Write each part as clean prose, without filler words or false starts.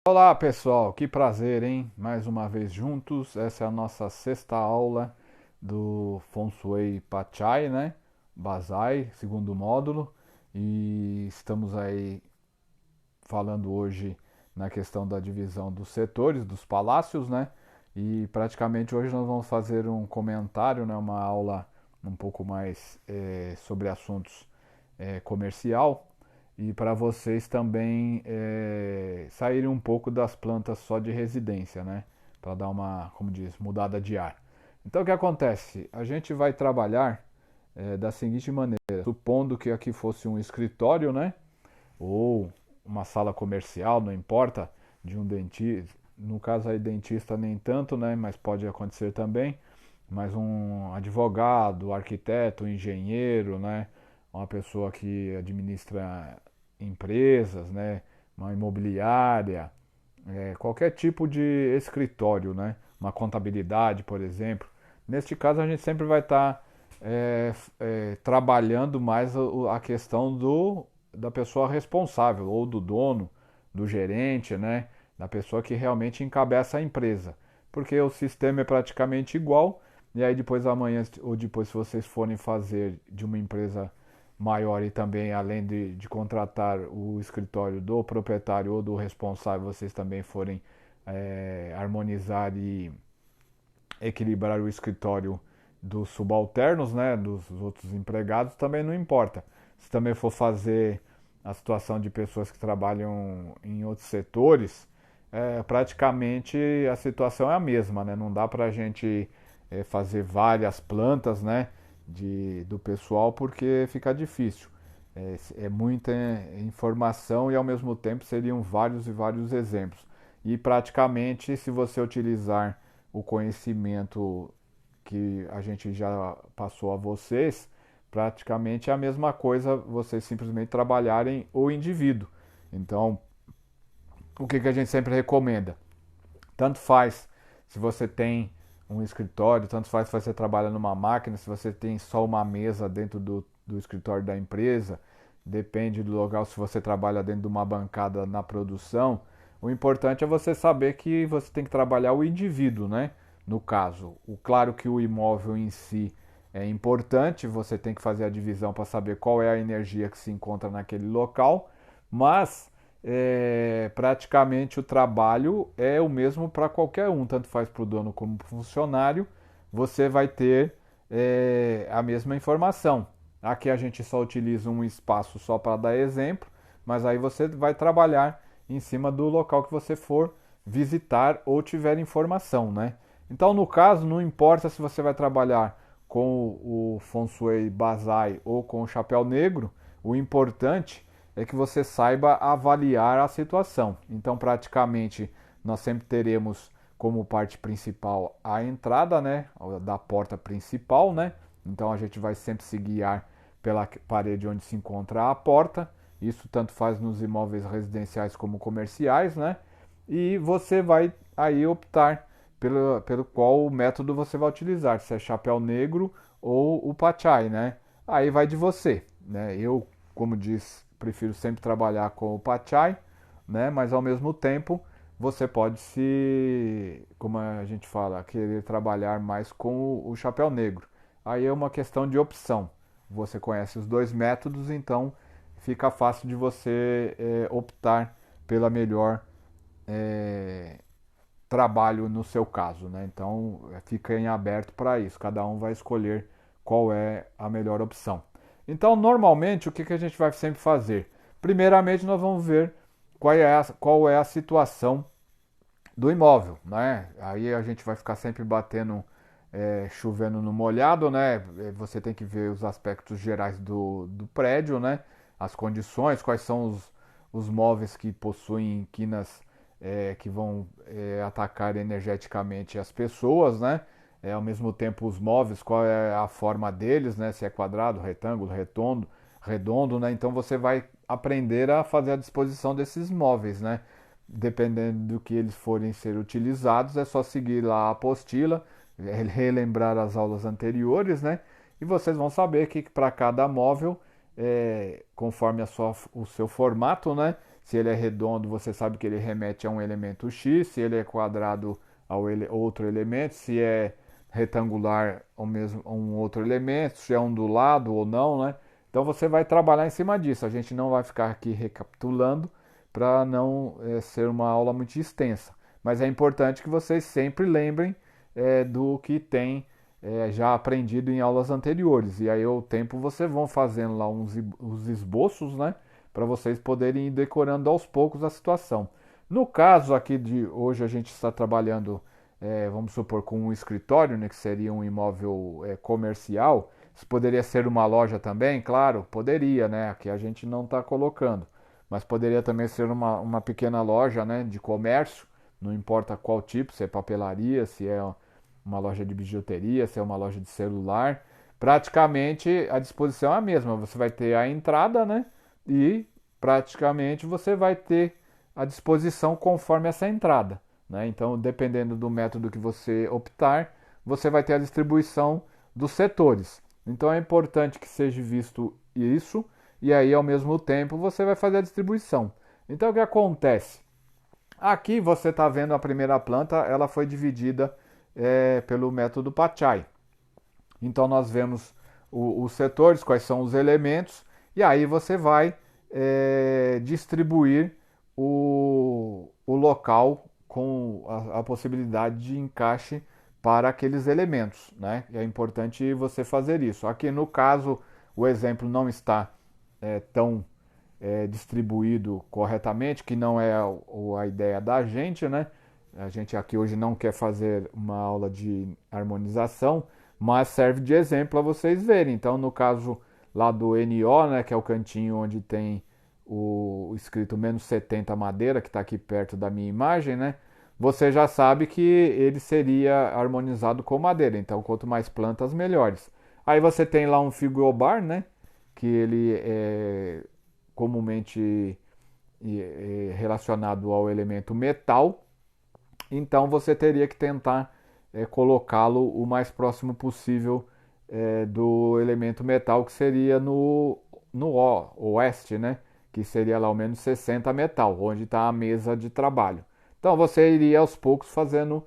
Olá pessoal, que prazer, hein? Mais uma vez juntos. Essa é a nossa sexta aula do Feng Shui Pachai, né? Basai, segundo módulo. E estamos aí falando hoje na questão da divisão dos setores, dos palácios, né? E praticamente hoje nós vamos fazer um comentário, né? Uma aula um pouco mais sobre assuntos comercial e para vocês também saírem um pouco das plantas só de residência, né? Para dar uma, como diz, mudada de ar. Então o que acontece? A gente vai trabalhar da seguinte maneira, supondo que aqui fosse um escritório, né? Ou uma sala comercial, não importa, de um dentista. No caso aí dentista nem tanto, né? Mas pode acontecer também. Mas um advogado, arquiteto, engenheiro, né? Uma pessoa que administra empresas, né? Uma imobiliária, qualquer tipo de escritório, né? Uma contabilidade, por exemplo. Neste caso a gente sempre vai estar trabalhando mais a questão da pessoa responsável, ou do dono, do gerente, né? Da pessoa que realmente encabeça a empresa. Porque o sistema é praticamente igual, e aí depois amanhã, ou depois se vocês forem fazer de uma empresa maior e também além de contratar o escritório do proprietário ou do responsável, vocês também forem harmonizar e equilibrar o escritório dos subalternos, né, dos outros empregados, também não importa. Se também for fazer a situação de pessoas que trabalham em outros setores, praticamente a situação é a mesma, né? Não dá para a gente fazer várias plantas, né, do pessoal porque fica difícil. É muita informação e ao mesmo tempo seriam vários e vários exemplos. E praticamente, se você utilizar o conhecimento que a gente já passou a vocês, praticamente é a mesma coisa vocês simplesmente trabalharem o indivíduo. Então, o que a gente sempre recomenda? Tanto faz se você tem um escritório, tanto faz se você trabalha numa máquina, se você tem só uma mesa dentro do escritório da empresa, depende do local, se você trabalha dentro de uma bancada na produção. O importante é você saber que você tem que trabalhar o indivíduo, né? No caso, claro que o imóvel em si é importante, você tem que fazer a divisão para saber qual é a energia que se encontra naquele local, mas praticamente o trabalho é o mesmo para qualquer um, tanto faz para o dono como para o funcionário, você vai ter a mesma informação. Aqui a gente só utiliza um espaço só para dar exemplo, mas aí você vai trabalhar em cima do local que você for visitar ou tiver informação, né? Então, no caso, não importa se você vai trabalhar com o Feng Shui Basai ou com o Chapéu Negro, o importante é que você saiba avaliar a situação. Então, praticamente, nós sempre teremos como parte principal a entrada, né, da porta principal, né? Então, a gente vai sempre se guiar pela parede onde se encontra a porta. Isso tanto faz nos imóveis residenciais como comerciais, né? E você vai aí optar pelo qual método você vai utilizar, se é chapéu negro ou o pachai, né? Aí vai de você, né? Eu, como diz, prefiro sempre trabalhar com o pachai, né? Mas ao mesmo tempo você pode se, como a gente fala, querer trabalhar mais com o chapéu negro. Aí é uma questão de opção. Você conhece os dois métodos, então fica fácil de você optar pela melhor é, trabalho no seu caso, né? Então fica em aberto para isso. Cada um vai escolher qual é a melhor opção. Então, normalmente, o que a gente vai sempre fazer? Primeiramente, nós vamos ver qual é a situação do imóvel, né? Aí a gente vai ficar sempre batendo, chovendo no molhado, né? Você tem que ver os aspectos gerais do prédio, né? As condições, quais são os móveis que possuem quinas que vão atacar energeticamente as pessoas, né? Ao mesmo tempo os móveis, qual é a forma deles, né? Se é quadrado, retângulo, redondo, né? Então você vai aprender a fazer a disposição desses móveis, né? Dependendo do que eles forem ser utilizados, é só seguir lá a apostila, relembrar as aulas anteriores, né? E vocês vão saber que para cada móvel, conforme o seu formato, né? Se ele é redondo, você sabe que ele remete a um elemento X. Se ele é quadrado, ao outro elemento. Se é retangular, um outro elemento. Se é ondulado ou não, né? Então você vai trabalhar em cima disso. A gente não vai ficar aqui recapitulando para não ser uma aula muito extensa. Mas é importante que vocês sempre lembrem do que tem já aprendido em aulas anteriores. E aí, ao tempo, vocês vão fazendo lá uns esboços, né? Para vocês poderem ir decorando aos poucos a situação. No caso aqui de hoje, a gente está trabalhando, vamos supor, com um escritório, né? Que seria um imóvel comercial. Isso poderia ser uma loja também, claro, poderia, né? Aqui a gente não está colocando. Mas poderia também ser uma pequena loja, né, de comércio, não importa qual tipo, se é papelaria, se é uma loja de bijuteria, se é uma loja de celular. Praticamente a disposição é a mesma. Você vai ter a entrada, né? E praticamente você vai ter a disposição conforme essa entrada, né? Então, dependendo do método que você optar, você vai ter a distribuição dos setores. Então, é importante que seja visto isso e aí, ao mesmo tempo, você vai fazer a distribuição. Então, o que acontece? Aqui você está vendo a primeira planta, ela foi dividida pelo método Pachai. Então nós vemos os setores, quais são os elementos, e aí você vai distribuir o local com a possibilidade de encaixe para aqueles elementos, né? E é importante você fazer isso. Aqui no caso, o exemplo não está tão distribuído corretamente, que não é a ideia da gente, né? A gente aqui hoje não quer fazer uma aula de harmonização, mas serve de exemplo para vocês verem. Então, no caso lá do NO, né, que é o cantinho onde tem o escrito menos 70 madeira, que está aqui perto da minha imagem, né? Você já sabe que ele seria harmonizado com madeira. Então, quanto mais plantas, melhores. Aí você tem lá um frigobar, né? Que ele é comumente relacionado ao elemento metal. Então você teria que tentar colocá-lo o mais próximo possível do elemento metal, que seria no oeste, né? Que seria lá ao menos 60 metal, onde está a mesa de trabalho. Então você iria aos poucos fazendo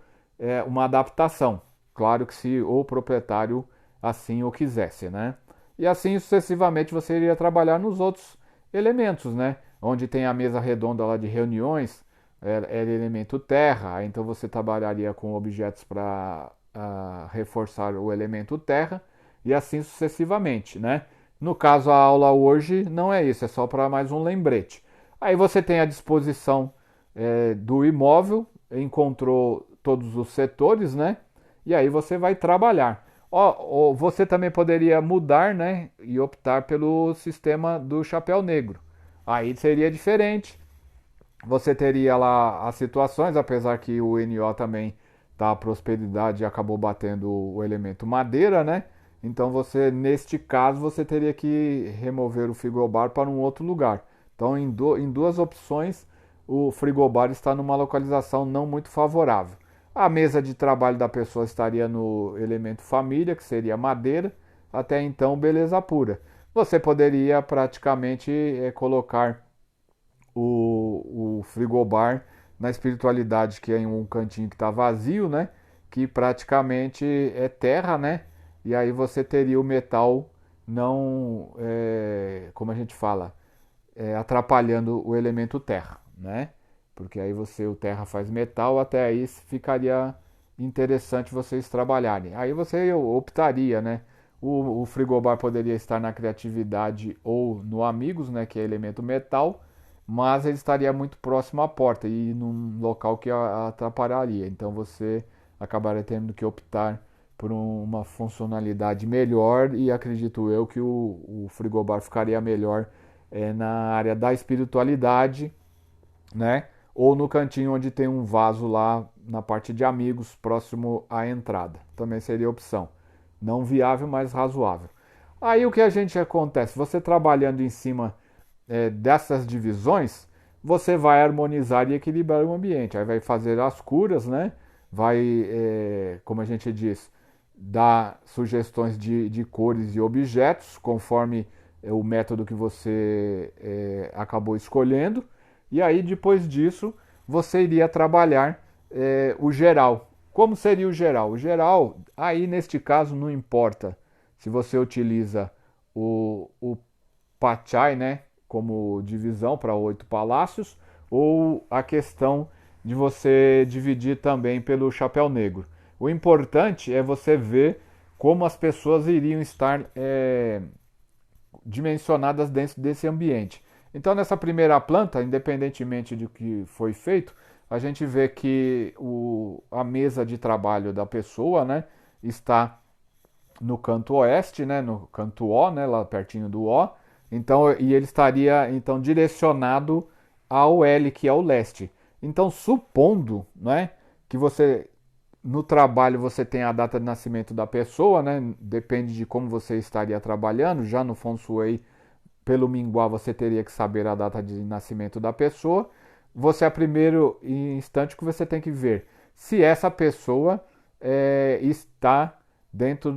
uma adaptação. Claro que se o proprietário assim o quisesse, né? E assim sucessivamente você iria trabalhar nos outros elementos, né? Onde tem a mesa redonda lá de reuniões, era elemento terra, então você trabalharia com objetos para reforçar o elemento terra e assim sucessivamente, né? No caso, a aula hoje não é isso, é só para mais um lembrete. Aí você tem a disposição do imóvel, encontrou todos os setores, né? E aí você vai trabalhar. Você também poderia mudar, né? E optar pelo sistema do chapéu negro. Aí seria diferente. Você teria lá as situações, apesar que o NO também tá a prosperidade e acabou batendo o elemento madeira, né? Então você, neste caso, você teria que remover o frigobar para um outro lugar. Então, em duas opções, o frigobar está numa localização não muito favorável. A mesa de trabalho da pessoa estaria no elemento família, que seria madeira. Até então, beleza pura. Você poderia praticamente colocar o frigobar na espiritualidade, que é em um cantinho que está vazio, né? Que praticamente é terra, né? E aí você teria o metal não, como a gente fala, atrapalhando o elemento terra, né? Porque aí o terra faz metal, até aí ficaria interessante vocês trabalharem. Aí você optaria, né? O frigobar poderia estar na criatividade ou no amigos, né? Que é elemento metal, mas ele estaria muito próximo à porta e num local que atrapalharia. Então você acabaria tendo que optar por uma funcionalidade melhor e acredito eu que o frigobar ficaria melhor na área da espiritualidade, né? Ou no cantinho onde tem um vaso lá na parte de amigos, próximo à entrada. Também seria opção. Não viável, mas razoável. Aí o que a gente acontece? Você trabalhando em cima dessas divisões, você vai harmonizar e equilibrar o ambiente. Aí vai fazer as curas, né? Vai, como a gente diz, dar sugestões de cores e objetos, conforme o método que você acabou escolhendo. E aí, depois disso, você iria trabalhar o geral. Como seria o geral? O geral, aí neste caso, não importa se você utiliza o Pachai, né, como divisão para 8 palácios, ou a questão de você dividir também pelo chapéu negro. O importante é você ver como as pessoas iriam estar dimensionadas dentro desse ambiente. Então, nessa primeira planta, independentemente de que foi feito, a gente vê que a mesa de trabalho da pessoa, né, está no canto oeste, né, no canto O, né, lá pertinho do O. Então, e ele estaria então direcionado ao L, que é o leste. Então, supondo, né, que você no trabalho você tem a data de nascimento da pessoa, né? Depende de como você estaria trabalhando. Já no Feng Shui, pelo Minguá, você teria que saber a data de nascimento da pessoa. Você é o primeiro instante que você tem que ver se essa pessoa está dentro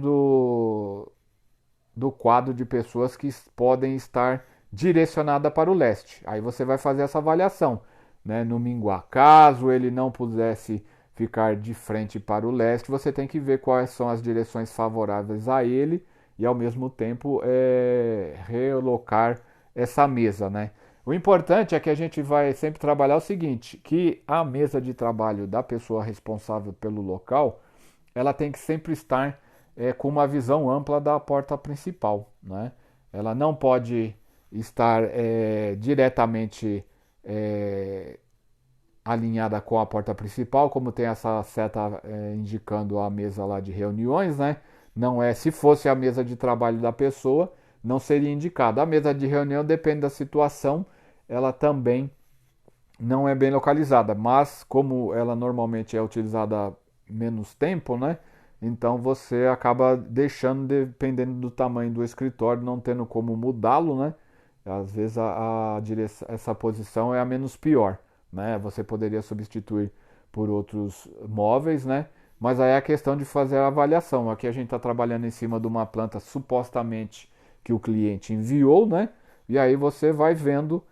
do quadro de pessoas que podem estar direcionada para o leste. Aí você vai fazer essa avaliação, né, no Minguá. Caso ele não pudesse ficar de frente para o leste, você tem que ver quais são as direções favoráveis a ele e ao mesmo tempo relocar essa mesa, né? O importante é que a gente vai sempre trabalhar o seguinte, que a mesa de trabalho da pessoa responsável pelo local, ela tem que sempre estar com uma visão ampla da porta principal, né? Ela não pode estar diretamente alinhada com a porta principal, como tem essa seta indicando a mesa lá de reuniões, né? Não é, se fosse a mesa de trabalho da pessoa, não seria indicado. A mesa de reunião depende da situação, ela também não é bem localizada, mas como ela normalmente é utilizada menos tempo, né? Então você acaba deixando, dependendo do tamanho do escritório, não tendo como mudá-lo, né? Às vezes essa posição é a menos pior, né? Você poderia substituir por outros móveis, né? Mas aí é a questão de fazer a avaliação. Aqui a gente está trabalhando em cima de uma planta supostamente que o cliente enviou, né? E aí você vai vendo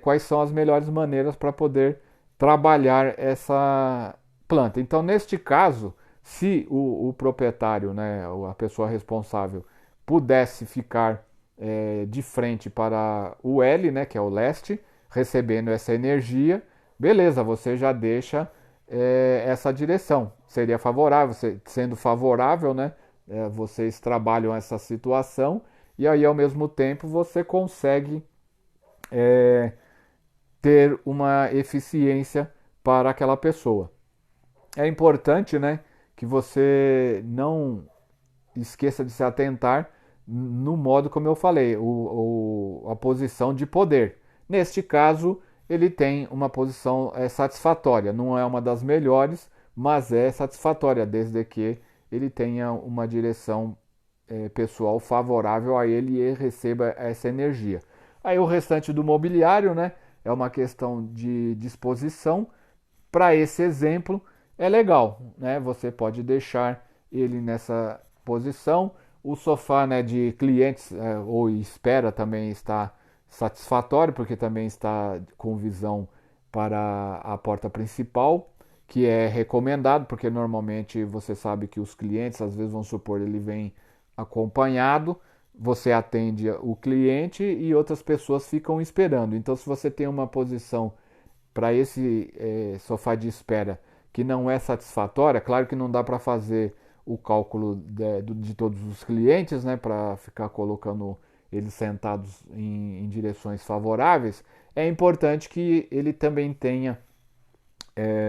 quais são as melhores maneiras para poder trabalhar essa planta. Então, neste caso, se o proprietário, né, a pessoa responsável, pudesse ficar de frente para o L, né, que é o leste, recebendo essa energia, beleza, você já deixa essa direção. Seria favorável, sendo favorável, né, vocês trabalham essa situação e aí ao mesmo tempo você consegue ter uma eficiência para aquela pessoa. É importante, né, que você não esqueça de se atentar no modo como eu falei, a posição de poder. Neste caso, ele tem uma posição satisfatória. Não é uma das melhores, mas é satisfatória, desde que ele tenha uma direção pessoal favorável a ele e receba essa energia. Aí o restante do mobiliário, né, é uma questão de disposição. Para esse exemplo, é legal, né? Você pode deixar ele nessa posição. O sofá, né, de clientes ou espera também está satisfatório, porque também está com visão para a porta principal, que é recomendado, porque normalmente você sabe que os clientes, às vezes, vamos supor, ele vem acompanhado, você atende o cliente e outras pessoas ficam esperando. Então, se você tem uma posição para esse sofá de espera que não é satisfatória, claro que não dá para fazer o cálculo de todos os clientes, né, para ficar colocando eles sentados em direções favoráveis, é importante que ele também tenha,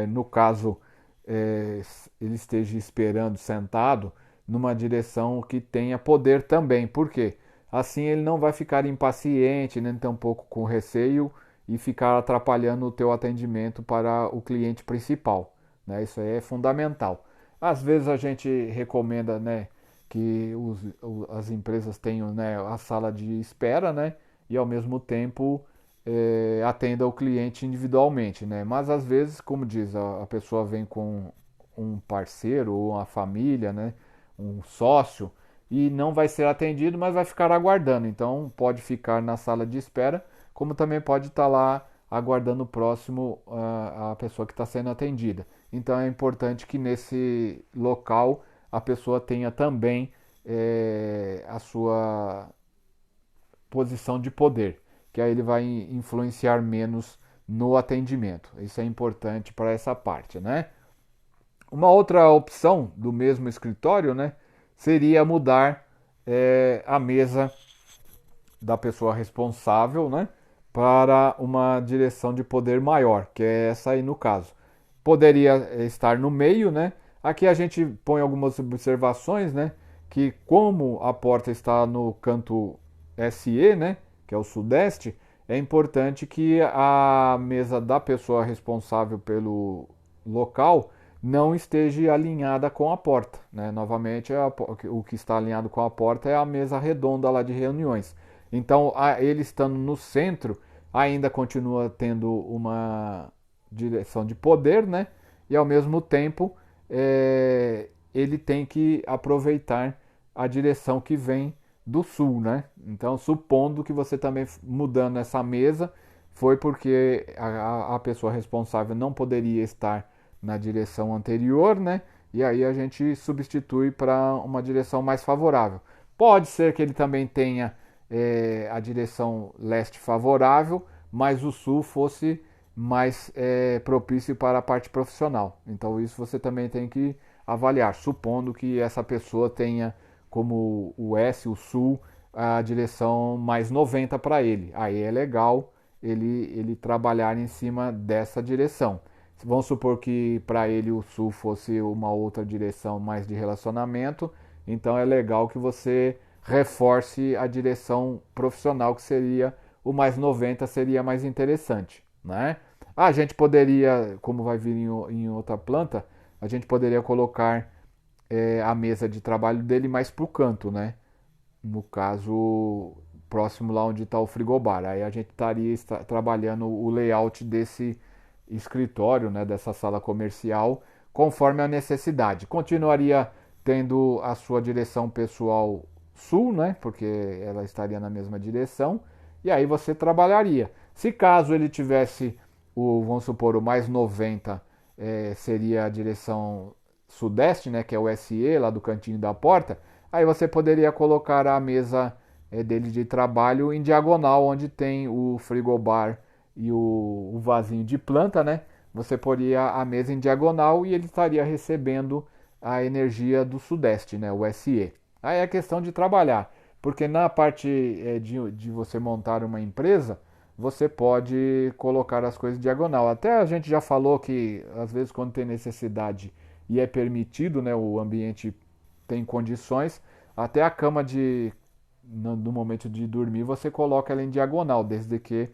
no caso, ele esteja esperando sentado numa direção que tenha poder também. Por quê? Assim ele não vai ficar impaciente, nem tampouco com receio e ficar atrapalhando o teu atendimento para o cliente principal, né? Isso aí é fundamental. Às vezes a gente recomenda, né, que as empresas tenham, né, a sala de espera, né, e ao mesmo tempo atenda o cliente individualmente, né? Mas às vezes, como diz, a pessoa vem com um parceiro ou uma família, né, um sócio e não vai ser atendido, mas vai ficar aguardando. Então pode ficar na sala de espera, como também pode estar lá aguardando próximo a pessoa que está sendo atendida. Então é importante que nesse local a pessoa tenha também a sua posição de poder, que aí ele vai influenciar menos no atendimento. Isso é importante para essa parte, né? Uma outra opção do mesmo escritório, né, seria mudar a mesa da pessoa responsável, né, para uma direção de poder maior, que é essa aí no caso. Poderia estar no meio, né? Aqui a gente põe algumas observações, né? Que como a porta está no canto SE, né? Que é o sudeste, é importante que a mesa da pessoa responsável pelo local não esteja alinhada com a porta, né? Novamente, o que está alinhado com a porta é a mesa redonda lá de reuniões. Então, ele estando no centro, ainda continua tendo uma direção de poder, né? E ao mesmo tempo ele tem que aproveitar a direção que vem do sul, né? Então, supondo que você também mudando essa mesa, foi porque a pessoa responsável não poderia estar na direção anterior, né? E aí a gente substitui para uma direção mais favorável. Pode ser que ele também tenha a direção leste favorável, mas o sul fosse mais propício para a parte profissional. Então isso você também tem que avaliar, supondo que essa pessoa tenha como o S, o sul, a direção mais 90 para ele. Aí é legal ele trabalhar em cima dessa direção. Vamos supor que para ele o sul fosse uma outra direção mais de relacionamento, então é legal que você reforce a direção profissional, que seria o mais 90, seria mais interessante, né? A gente poderia, como vai vir em outra planta, a gente poderia colocar a mesa de trabalho dele mais para o canto, né? No caso, próximo lá onde está o frigobar. Aí a gente estaria trabalhando o layout desse escritório, né, dessa sala comercial, conforme a necessidade. Continuaria tendo a sua direção pessoal sul, né, porque ela estaria na mesma direção, e aí você trabalharia. Se caso ele tivesse vamos supor, o mais 90 seria a direção sudeste, né, que é o SE, lá do cantinho da porta, aí você poderia colocar a mesa dele de trabalho em diagonal, onde tem o frigobar e o vasinho de planta, né? Você poria a mesa em diagonal e ele estaria recebendo a energia do sudeste, né, o SE. Aí é questão de trabalhar, porque na parte de você montar uma empresa, você pode colocar as coisas em diagonal. Até a gente já falou que às vezes quando tem necessidade e é permitido, né, o ambiente tem condições, até a cama no momento de dormir você coloca ela em diagonal, desde que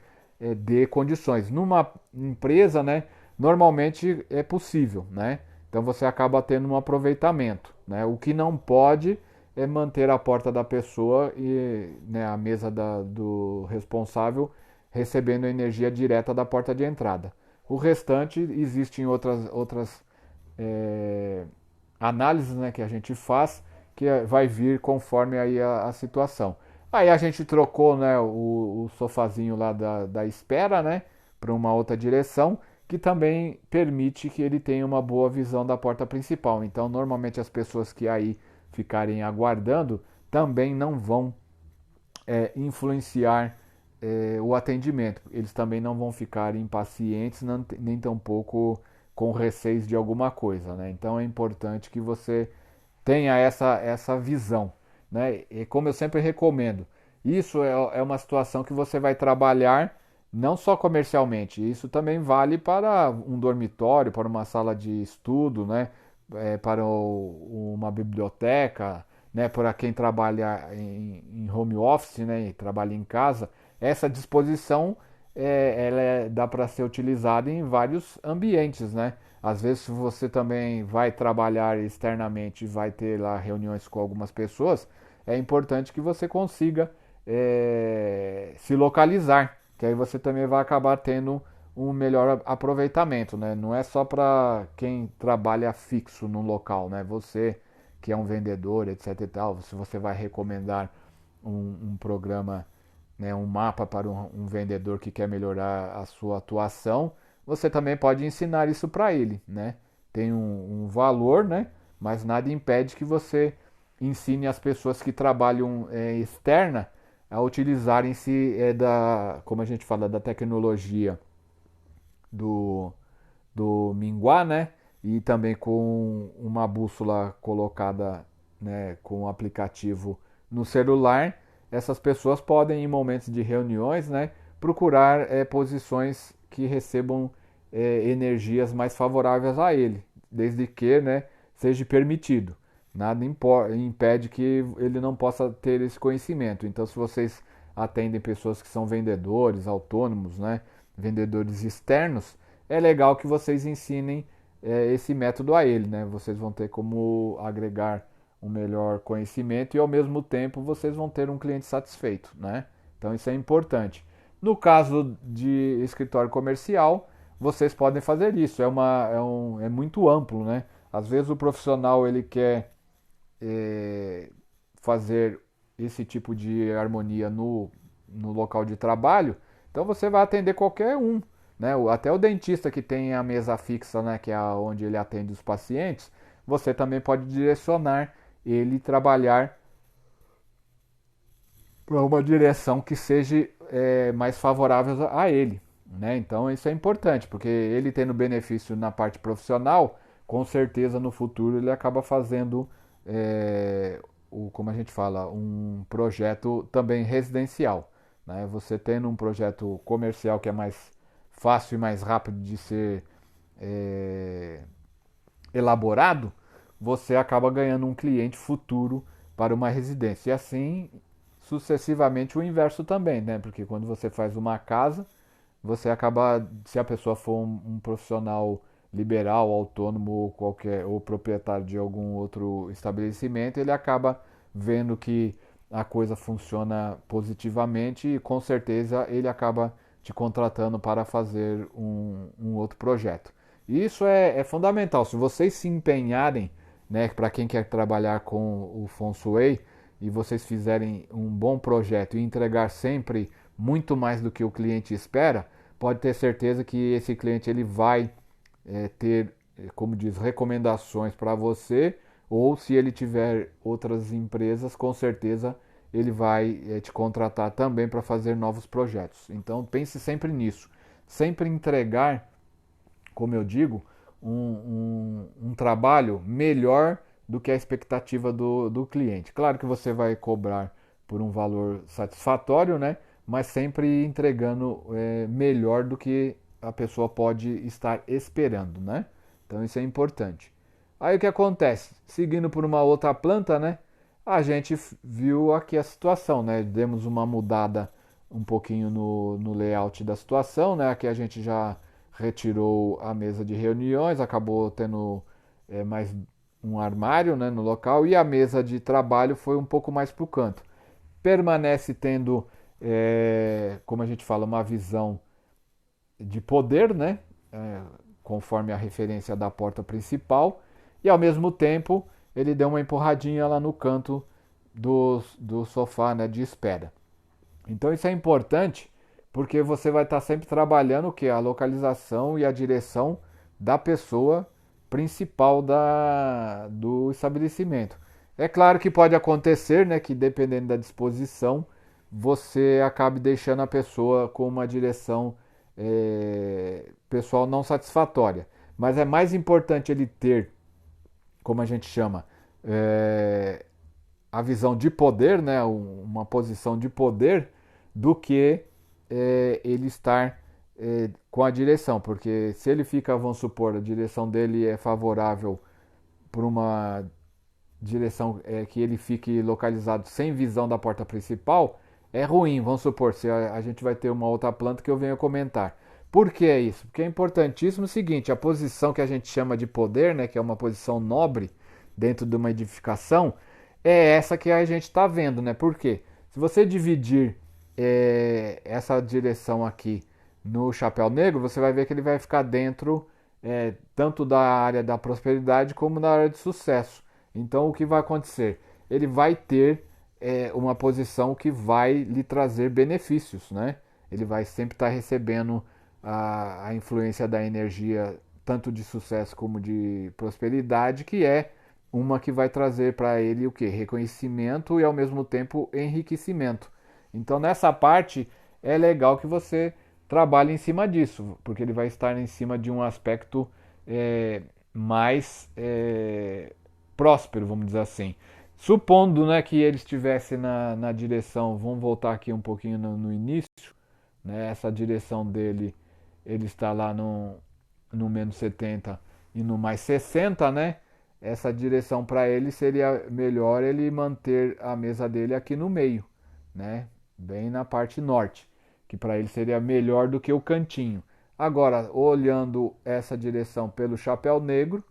dê condições. Numa empresa, né, normalmente é possível, né? Então você acaba tendo um aproveitamento, né? O que não pode é manter a porta da pessoa e, né, a mesa do responsável recebendo energia direta da porta de entrada. O restante existem outras análises, né, que a gente faz, que vai vir conforme aí a situação. Aí a gente trocou, né, o sofazinho lá da espera, né, para uma outra direção, que também permite que ele tenha uma boa visão da porta principal. Então, normalmente as pessoas que aí ficarem aguardando também não vão influenciar o atendimento. Eles também não vão ficar impacientes, nem tampouco com receios de alguma coisa, né? Então é importante que você tenha essa visão, né? E como eu sempre recomendo, isso é uma situação que você vai trabalhar não só comercialmente, isso também vale para um dormitório, para uma sala de estudo, né? Para uma biblioteca, né? Para quem trabalha em home office, né? E trabalha em casa, essa disposição dá para ser utilizada em vários ambientes, né? Às vezes você também vai trabalhar externamente, vai ter lá reuniões com algumas pessoas, é importante que você consiga se localizar, que aí você também vai acabar tendo um melhor aproveitamento, né? Não é só para quem trabalha fixo no local, né? Você que é um vendedor, etc e tal, se você vai recomendar um programa né, um mapa para um vendedor que quer melhorar a sua atuação, você também pode ensinar isso para ele, né? Tem um valor, né? Mas nada impede que você ensine as pessoas que trabalham externa a utilizarem-se como a gente fala, da tecnologia do, do Minguá, né? E também com uma bússola colocada, né, com o aplicativo no celular, essas pessoas podem, em momentos de reuniões, né, procurar posições que recebam energias mais favoráveis a ele, desde que, né, seja permitido. Nada impede que ele não possa ter esse conhecimento. Então, se vocês atendem pessoas que são vendedores, autônomos, né, vendedores externos, é legal que vocês ensinem esse método a ele, né? Vocês vão ter como agregar um melhor conhecimento e ao mesmo tempo vocês vão ter um cliente satisfeito, né? Então isso é importante. No caso de escritório comercial, vocês podem fazer isso. É muito amplo, né? Às vezes o profissional ele quer fazer esse tipo de harmonia no local de trabalho, então você vai atender qualquer um, né? Até o dentista que tem a mesa fixa, né, que é onde ele atende os pacientes, você também pode direcionar ele trabalhar para uma direção que seja mais favorável a ele, né? Então isso é importante, porque ele tendo benefício na parte profissional, com certeza no futuro ele acaba fazendo como a gente fala, um projeto também residencial, né? Você tendo um projeto comercial que é mais fácil e mais rápido de ser é, elaborado, você acaba ganhando um cliente futuro para uma residência. E assim sucessivamente o inverso também, né? Porque quando você faz uma casa, você acaba, se a pessoa for um profissional liberal, autônomo ou qualquer ou proprietário de algum outro estabelecimento, ele acaba vendo que a coisa funciona positivamente e com certeza ele acaba te contratando para fazer um outro projeto. E isso é fundamental. Se vocês se empenharem, né, para quem quer trabalhar com o Feng Shui e vocês fizerem um bom projeto e entregar sempre muito mais do que o cliente espera, pode ter certeza que esse cliente ele vai ter, como diz, recomendações para você, ou se ele tiver outras empresas, com certeza ele vai te contratar também para fazer novos projetos. Então pense sempre nisso, sempre entregar, como eu digo, um trabalho melhor do que a expectativa do cliente. Claro que você vai cobrar por um valor satisfatório, né? Mas sempre entregando melhor do que a pessoa pode estar esperando, né? Então isso é importante. Aí o que acontece? Seguindo por uma outra planta, né? A gente viu aqui a situação, né? Demos uma mudada um pouquinho no layout da situação, né? Aqui a gente já retirou a mesa de reuniões, acabou tendo mais um armário, né, no local e a mesa de trabalho foi um pouco mais para o canto. Permanece tendo, como a gente fala, uma visão de poder, né? Conforme a referência da porta principal, e ao mesmo tempo ele deu uma empurradinha lá no canto do sofá, né, de espera. Então isso é importante porque você vai estar sempre trabalhando o que? A localização e a direção da pessoa principal do estabelecimento. É claro que pode acontecer, né, que dependendo da disposição, você acabe deixando a pessoa com uma direção pessoal não satisfatória. Mas é mais importante ele ter, como a gente chama, a visão de poder, né, uma posição de poder, do que ele estar com a direção. Porque se ele fica, vamos supor, a direção dele é favorável por uma direção que ele fique localizado sem visão da porta principal, é ruim. Vamos supor, se a gente vai ter uma outra planta que eu venho comentar. Por que é isso? Porque é importantíssimo o seguinte, a posição que a gente chama de poder, né, que é uma posição nobre dentro de uma edificação, é essa que a gente está vendo, né? Por quê? Se você dividir essa direção aqui no chapéu negro, você vai ver que ele vai ficar dentro tanto da área da prosperidade como da área de sucesso. Então, o que vai acontecer? Ele vai ter uma posição que vai lhe trazer benefícios, né? Ele vai sempre estar recebendo a influência da energia, tanto de sucesso como de prosperidade, que é uma que vai trazer para ele o quê? Reconhecimento e ao mesmo tempo enriquecimento. Então nessa parte é legal que você trabalhe em cima disso, porque ele vai estar em cima de um aspecto mais próspero, vamos dizer assim. Supondo, né, que ele estivesse na direção, vamos voltar aqui um pouquinho no início, né, essa direção dele, ele está lá no menos 70 e no mais 60, né? Essa direção para ele seria melhor ele manter a mesa dele aqui no meio, né? Bem na parte norte, que para ele seria melhor do que o cantinho. Agora, olhando essa direção pelo chapéu negro,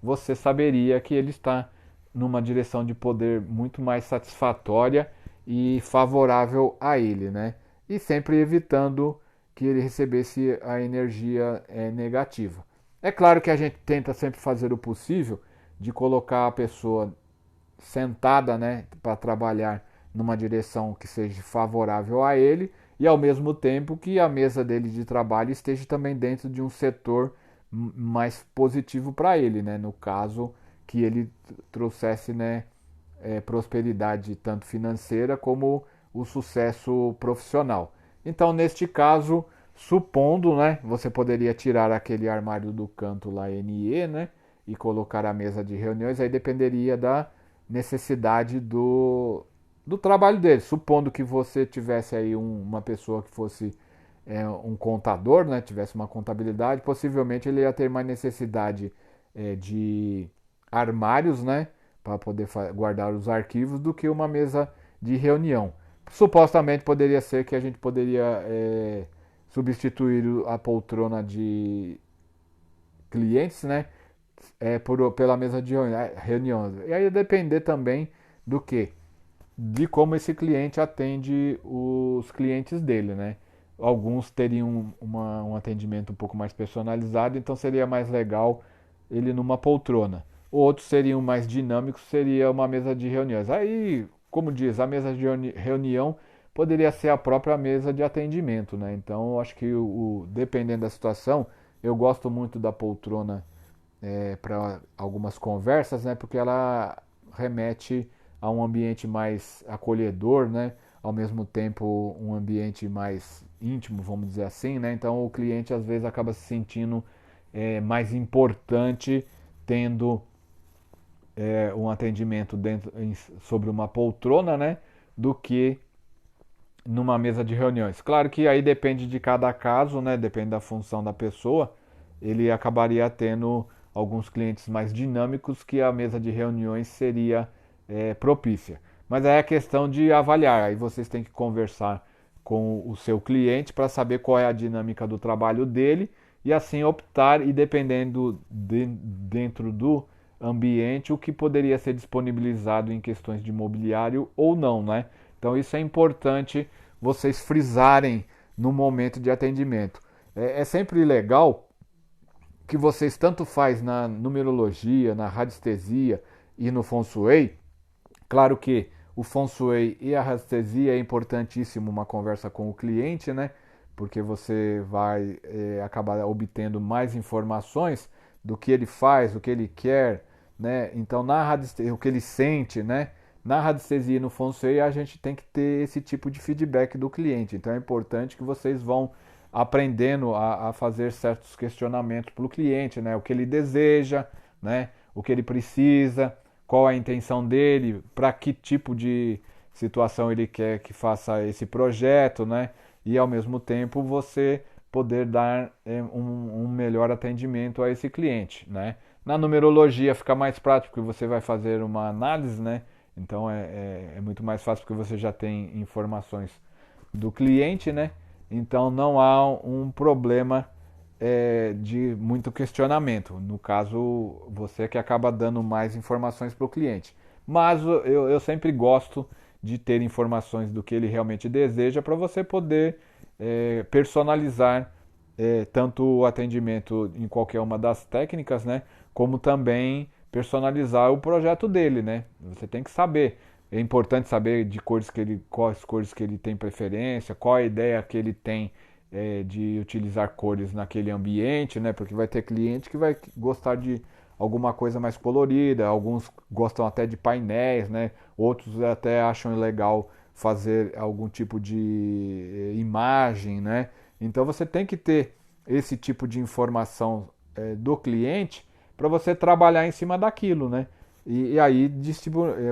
você saberia que ele está numa direção de poder muito mais satisfatória e favorável a ele, né? E sempre evitando que ele recebesse a energia negativa. É claro que a gente tenta sempre fazer o possível de colocar a pessoa sentada, né, para trabalhar numa direção que seja favorável a ele e ao mesmo tempo que a mesa dele de trabalho esteja também dentro de um setor mais positivo para ele, né? No caso que ele trouxesse, né, prosperidade tanto financeira como o sucesso profissional. Então, neste caso, supondo, né, você poderia tirar aquele armário do canto lá NE, né, e colocar a mesa de reuniões, aí dependeria da necessidade do trabalho dele. Supondo que você tivesse aí uma pessoa que fosse um contador, né, tivesse uma contabilidade, possivelmente ele ia ter mais necessidade de armários, né, para poder guardar os arquivos do que uma mesa de reunião. Supostamente poderia ser que a gente poderia substituir a poltrona de clientes, né, pela mesa de reunião. E aí depender também do que? De como esse cliente atende os clientes dele, né? Alguns teriam um atendimento um pouco mais personalizado, então seria mais legal ele numa poltrona. Outros seriam mais dinâmicos, seria uma mesa de reuniões. Aí, como diz, a mesa de reunião poderia ser a própria mesa de atendimento, né? Então, eu acho que dependendo da situação, eu gosto muito da poltrona para algumas conversas, né? Porque ela remete a um ambiente mais acolhedor, né? Ao mesmo tempo um ambiente mais íntimo, vamos dizer assim, né? Então o cliente às vezes acaba se sentindo mais importante tendo um atendimento sobre uma poltrona, né? Do que numa mesa de reuniões. Claro que aí depende de cada caso, né? Depende da função da pessoa. Ele acabaria tendo alguns clientes mais dinâmicos que a mesa de reuniões seria propícia. Mas aí é questão de avaliar. Aí vocês têm que conversar com o seu cliente para saber qual é a dinâmica do trabalho dele e assim optar e dependendo dentro do ambiente o que poderia ser disponibilizado em questões de mobiliário ou não, né? Então isso é importante vocês frisarem no momento de atendimento. É sempre legal que vocês tanto faz na numerologia, na radiestesia e no feng shui. Claro que o feng shui e a radiestesia é importantíssimo uma conversa com o cliente, né? Porque você vai acabar obtendo mais informações do que ele faz, do que ele quer, né? Então, o que ele sente, né? Na radiestesia e no feng shui a gente tem que ter esse tipo de feedback do cliente. Então é importante que vocês vão aprendendo a fazer certos questionamentos para o cliente, né? O que ele deseja, né? O que ele precisa, qual a intenção dele, para que tipo de situação ele quer que faça esse projeto, né? E ao mesmo tempo você poder dar um melhor atendimento a esse cliente, né? Na numerologia fica mais prático porque você vai fazer uma análise, né? Então é muito mais fácil porque você já tem informações do cliente, né? Então não há um problema de muito questionamento. No caso, você que acaba dando mais informações para o cliente. Mas eu sempre gosto de ter informações do que ele realmente deseja para você poder personalizar tanto o atendimento em qualquer uma das técnicas, né? Como também personalizar o projeto dele, né? Você tem que saber É importante saber de quais cores que ele tem preferência, qual a ideia que ele tem de utilizar cores naquele ambiente, né? Porque vai ter cliente que vai gostar de alguma coisa mais colorida, alguns gostam até de painéis, né? Outros até acham legal fazer algum tipo de imagem, né? Então você tem que ter esse tipo de informação do cliente para você trabalhar em cima daquilo, né? E aí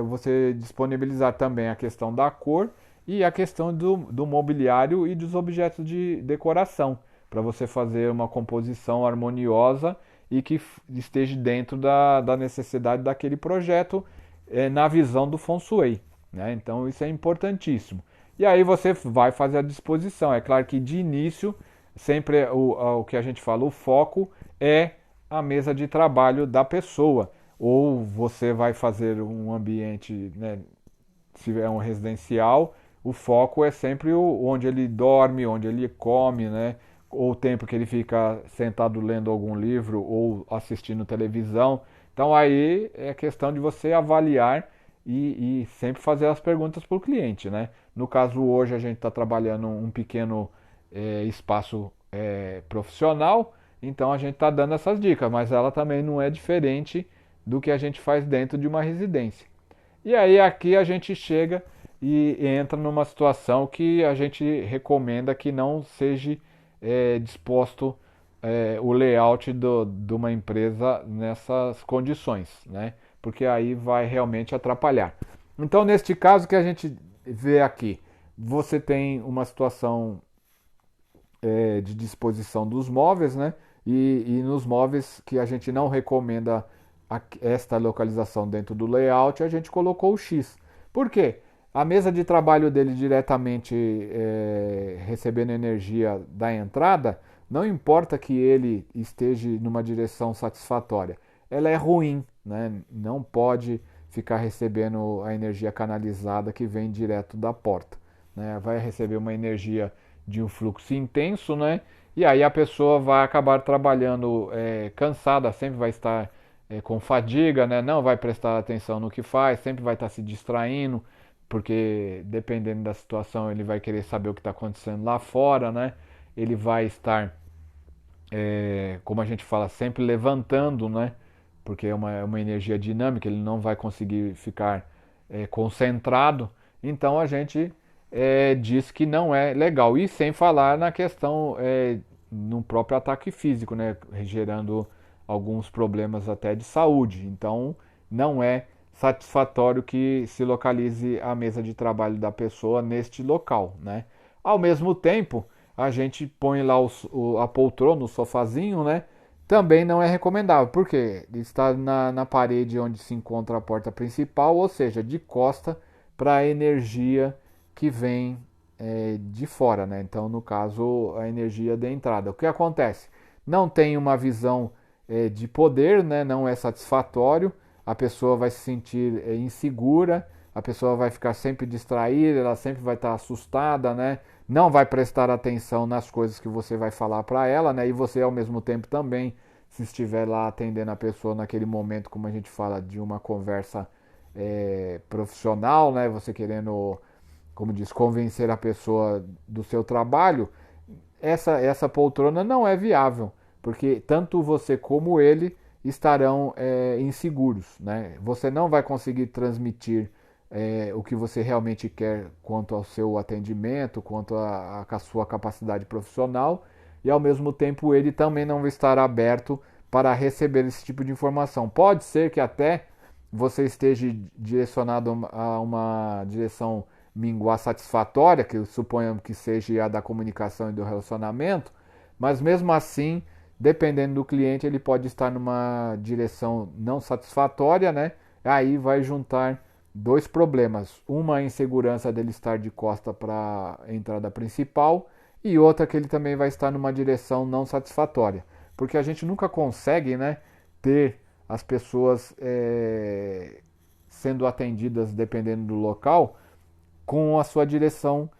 você disponibilizar também a questão da cor e a questão do mobiliário e dos objetos de decoração, para você fazer uma composição harmoniosa e que esteja dentro da necessidade daquele projeto na visão do Feng Shui, né? Então isso é importantíssimo. E aí você vai fazer a disposição. É claro que de início, sempre o que a gente fala, o foco é a mesa de trabalho da pessoa. Ou você vai fazer um ambiente, né, se é um residencial, o foco é sempre onde ele dorme, onde ele come, né? Ou o tempo que ele fica sentado lendo algum livro ou assistindo televisão. Então aí é questão de você avaliar e sempre fazer as perguntas para o cliente, né? No caso hoje a gente está trabalhando um pequeno espaço profissional, então a gente está dando essas dicas, mas ela também não é diferente do que a gente faz dentro de uma residência. E aí aqui a gente chega e entra numa situação que a gente recomenda que não seja disposto o layout de uma empresa nessas condições, né? Porque aí vai realmente atrapalhar. Então, neste caso que a gente vê aqui, você tem uma situação de disposição dos móveis, né? E nos móveis que a gente não recomenda esta localização dentro do layout, a gente colocou o X. Por quê? A mesa de trabalho dele diretamente recebendo energia da entrada, não importa que ele esteja numa direção satisfatória, ela é ruim, né? Não pode ficar recebendo a energia canalizada que vem direto da porta, né? Vai receber uma energia de um fluxo intenso, né? E aí a pessoa vai acabar trabalhando cansada, sempre vai estar com fadiga, né? Não vai prestar atenção no que faz, sempre vai estar se distraindo, porque dependendo da situação ele vai querer saber o que está acontecendo lá fora, né? Ele vai estar, como a gente fala, sempre levantando, né? Porque é uma energia dinâmica, ele não vai conseguir ficar concentrado. Então a gente diz que não é legal. E sem falar na questão no próprio ataque físico, né? Gerando alguns problemas até de saúde. Então não é satisfatório que se localize a mesa de trabalho da pessoa neste local, né? Ao mesmo tempo, a gente põe lá a poltrona, o sofazinho, né? Também não é recomendável, porque ele está na parede onde se encontra a porta principal, ou seja, de costa para a energia que vem de fora, né? Então, no caso, a energia da entrada. O que acontece? Não tem uma visão de poder, né? Não é satisfatório, a pessoa vai se sentir insegura, a pessoa vai ficar sempre distraída, ela sempre vai estar assustada, né? Não vai prestar atenção nas coisas que você vai falar para ela, né? E você ao mesmo tempo também, se estiver lá atendendo a pessoa naquele momento, como a gente fala de uma conversa profissional, né? Você querendo, como diz, convencer a pessoa do seu trabalho, essa poltrona não é viável, porque tanto você como ele estarão inseguros, né? Você não vai conseguir transmitir o que você realmente quer quanto ao seu atendimento, quanto à sua capacidade profissional, e ao mesmo tempo ele também não vai estar aberto para receber esse tipo de informação. Pode ser que até você esteja direcionado a uma direção minguar satisfatória, que suponhamos que seja a da comunicação e do relacionamento, mas mesmo assim, dependendo do cliente, ele pode estar numa direção não satisfatória, né? Aí vai juntar dois problemas. Uma, a insegurança dele estar de costa para a entrada principal, e outra que ele também vai estar numa direção não satisfatória. Porque a gente nunca consegue, né, ter as pessoas sendo atendidas, dependendo do local, com a sua direção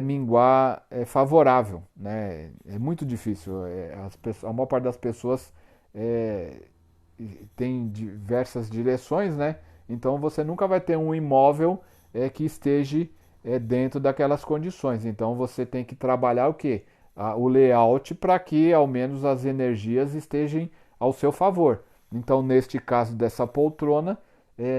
minguar favorável, né? É muito difícil. A maior parte das pessoas tem diversas direções, né? Então você nunca vai ter um imóvel que esteja dentro daquelas condições. Então você tem que trabalhar o quê? O layout para que ao menos as energias estejam ao seu favor. Então, neste caso dessa poltrona,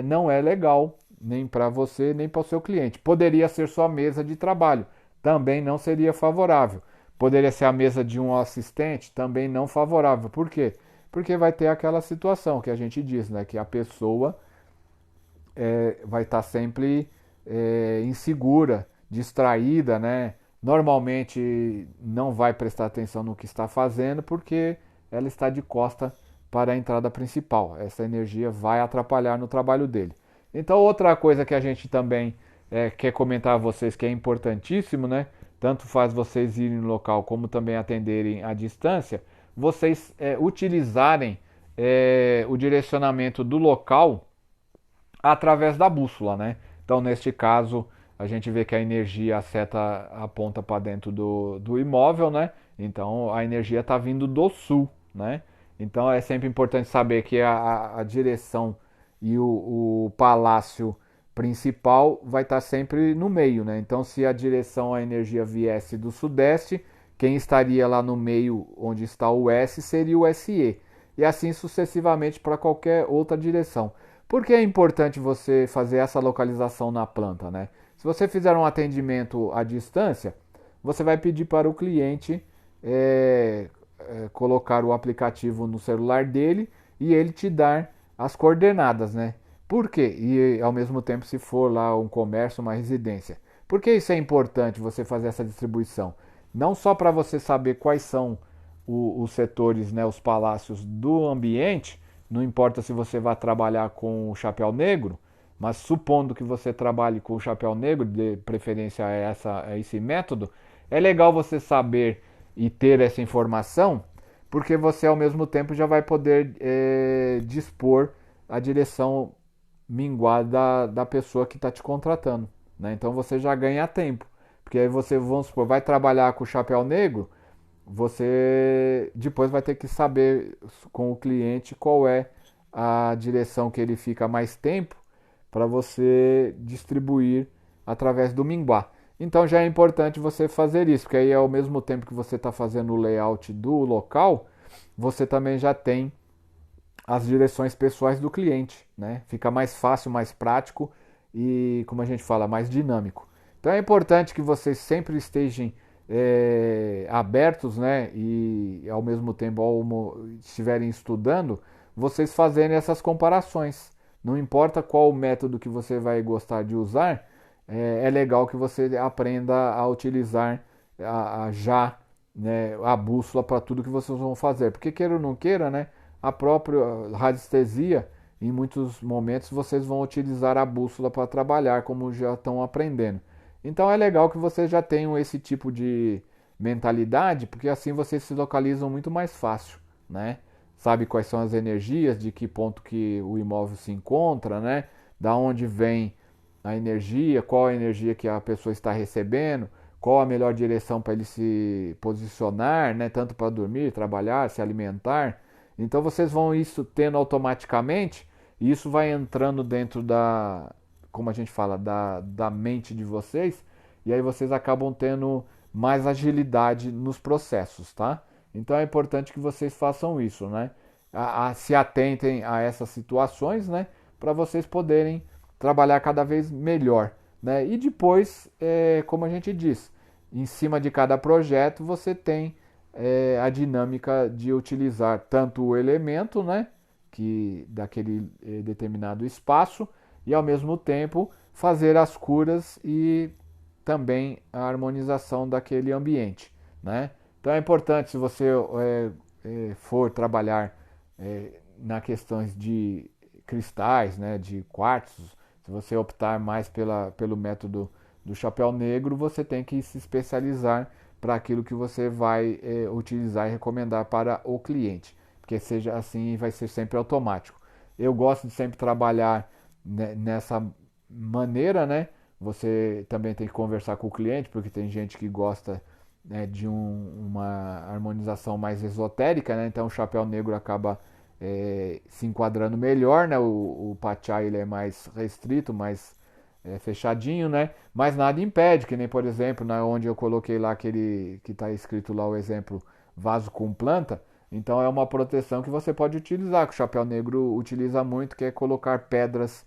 não é legal nem para você nem para o seu cliente. Poderia ser sua mesa de trabalho, também não seria favorável. Poderia ser a mesa de um assistente, também não favorável. Por quê? Porque vai ter aquela situação que a gente diz, né? Que a pessoa vai estar sempre insegura, distraída, né? Normalmente não vai prestar atenção no que está fazendo porque ela está de costa para a entrada principal. Essa energia vai atrapalhar no trabalho dele. Então, outra coisa que a gente também quer comentar a vocês que é importantíssimo, né? Tanto faz vocês irem no local como também atenderem à distância, vocês utilizarem o direcionamento do local através da bússola, né? Então, neste caso, a gente vê que a energia, a seta aponta para dentro do imóvel, né? Então, a energia está vindo do sul, né? Então, é sempre importante saber que a direção e o palácio principal vai estar sempre no meio, né? Então, se a direção, a energia viesse do sudeste, quem estaria lá no meio, onde está o S, seria o SE. E assim sucessivamente para qualquer outra direção. Por que é importante você fazer essa localização na planta, né? Se você fizer um atendimento à distância, você vai pedir para o cliente colocar o aplicativo no celular dele e ele te dar as coordenadas, né? Por quê? E ao mesmo tempo, se for lá um comércio, uma residência. Por que isso é importante, você fazer essa distribuição? Não só para você saber quais são os setores, né, os palácios do ambiente, não importa se você vai trabalhar com o chapéu negro, mas supondo que você trabalhe com o chapéu negro, de preferência a esse método, é legal você saber e ter essa informação, porque você ao mesmo tempo já vai poder dispor a direção minguada da pessoa que está te contratando, né? Então você já ganha tempo, porque aí você, vamos supor, vai trabalhar com o chapéu negro, você depois vai ter que saber com o cliente qual é a direção que ele fica mais tempo para você distribuir através do Minguá. Então já é importante você fazer isso, porque aí ao mesmo tempo que você está fazendo o layout do local, você também já tem as direções pessoais do cliente, né? Fica mais fácil, mais prático e, como a gente fala, mais dinâmico. Então é importante que vocês sempre estejam abertos, né? E ao mesmo tempo, ao estiverem estudando, vocês fazerem essas comparações. Não importa qual método que você vai gostar de usar, é legal que você aprenda a utilizar já, né, a bússola para tudo que vocês vão fazer. Porque queira ou não queira, né? A própria radiestesia, em muitos momentos vocês vão utilizar a bússola para trabalhar, como já estão aprendendo. Então é legal que vocês já tenham esse tipo de mentalidade, porque assim vocês se localizam muito mais fácil, né? Sabe quais são as energias, de que ponto que o imóvel se encontra, né? Da onde vem a energia, qual a energia que a pessoa está recebendo, qual a melhor direção para ele se posicionar, né? Tanto para dormir, trabalhar, se alimentar. Então vocês vão isso tendo automaticamente, e isso vai entrando dentro como a gente fala, da mente de vocês, e aí vocês acabam tendo mais agilidade nos processos, tá? Então é importante que vocês façam isso, né? Se atentem a essas situações, né? Para vocês poderem trabalhar cada vez melhor, né? E depois, como a gente diz, em cima de cada projeto você tem a dinâmica de utilizar tanto o elemento, né? Que daquele determinado espaço, e ao mesmo tempo fazer as curas e também a harmonização daquele ambiente, né? Então é importante, se você for trabalhar na questões de cristais, né, de quartzos, se você optar mais pelo método do chapéu negro, você tem que se especializar para aquilo que você vai utilizar e recomendar para o cliente, porque seja assim vai ser sempre automático. Eu gosto de sempre trabalhar nessa maneira, né? Você também tem que conversar com o cliente, porque tem gente que gosta, né, de uma harmonização mais esotérica, né? Então o chapéu negro acaba se enquadrando melhor, né? O Pachá ele é mais restrito, mais fechadinho, né? Mas nada impede, que nem por exemplo, onde eu coloquei lá aquele que está escrito lá o exemplo vaso com planta. Então é uma proteção que você pode utilizar, que o chapéu negro utiliza muito, que é colocar pedras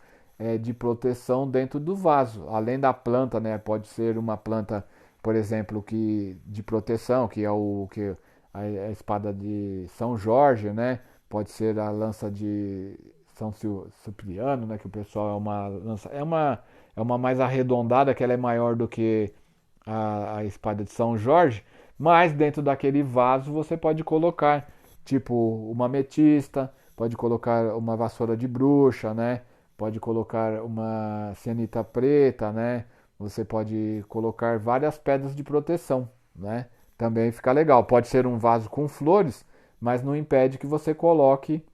de proteção dentro do vaso, além da planta, né? Pode ser uma planta, por exemplo, que de proteção, que é o que a espada de São Jorge, né? Pode ser a lança de São Cipriano, né? Que o pessoal é uma lança, é uma mais arredondada, que ela é maior do que a espada de São Jorge, mas dentro daquele vaso você pode colocar tipo uma ametista, pode colocar uma vassoura de bruxa, né? Pode colocar uma cianita preta, né? Você pode colocar várias pedras de proteção, né? Também fica legal. Pode ser um vaso com flores, mas não impede que você coloque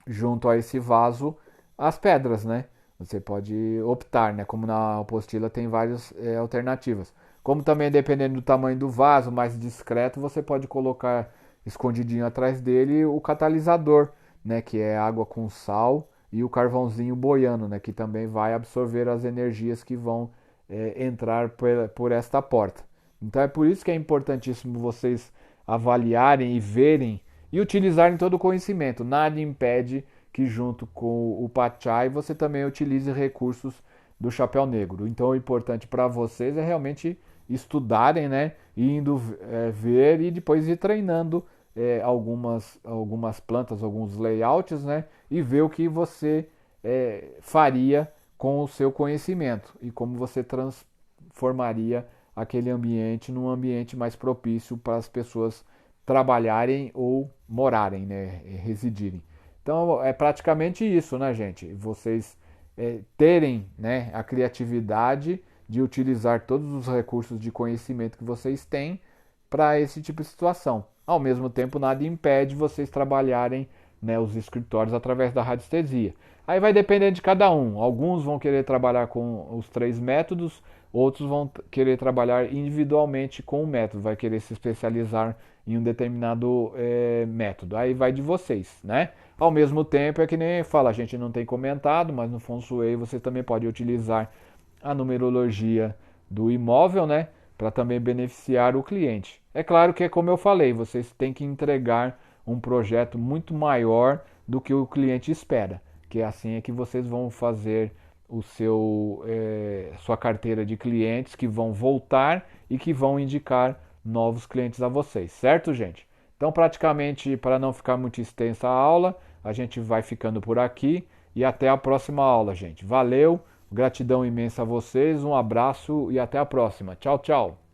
junto a esse vaso as pedras, né? Você pode optar, né? Como na apostila tem várias alternativas. Como também dependendo do tamanho do vaso, mais discreto, você pode colocar escondidinho atrás dele o catalisador, né? Que é água com sal e o carvãozinho boiando, né? Que também vai absorver as energias que vão entrar por esta porta. Então é por isso que é importantíssimo vocês avaliarem e verem e utilizarem todo o conhecimento. Nada impede que junto com o Pachai você também utilize recursos do Chapéu Negro. Então o importante para vocês é realmente estudarem, né? Indo ver e depois ir treinando algumas plantas, alguns layouts, né? E ver o que você faria com o seu conhecimento e como você transformaria aquele ambiente num ambiente mais propício para as pessoas trabalharem ou morarem, né, residirem. Então é praticamente isso, né, gente? Vocês terem, né, a criatividade de utilizar todos os recursos de conhecimento que vocês têm para esse tipo de situação. Ao mesmo tempo, nada impede vocês trabalharem, né, os escritórios através da radiestesia. Aí vai depender de cada um. Alguns vão querer trabalhar com os 3 métodos, outros vão querer trabalhar individualmente com o método, vai querer se especializar em um determinado método. Aí vai de vocês, né? Ao mesmo tempo, é que nem fala, a gente não tem comentado, mas no Feng Shui você também pode utilizar a numerologia do imóvel, né? Para também beneficiar o cliente. É claro que, como eu falei, vocês têm que entregar um projeto muito maior do que o cliente espera, que assim é que vocês vão fazer sua carteira de clientes que vão voltar e que vão indicar novos clientes a vocês, certo, gente? Então, praticamente, para não ficar muito extensa a aula, a gente vai ficando por aqui e até a próxima aula, gente. Valeu, gratidão imensa a vocês, um abraço e até a próxima. Tchau, tchau.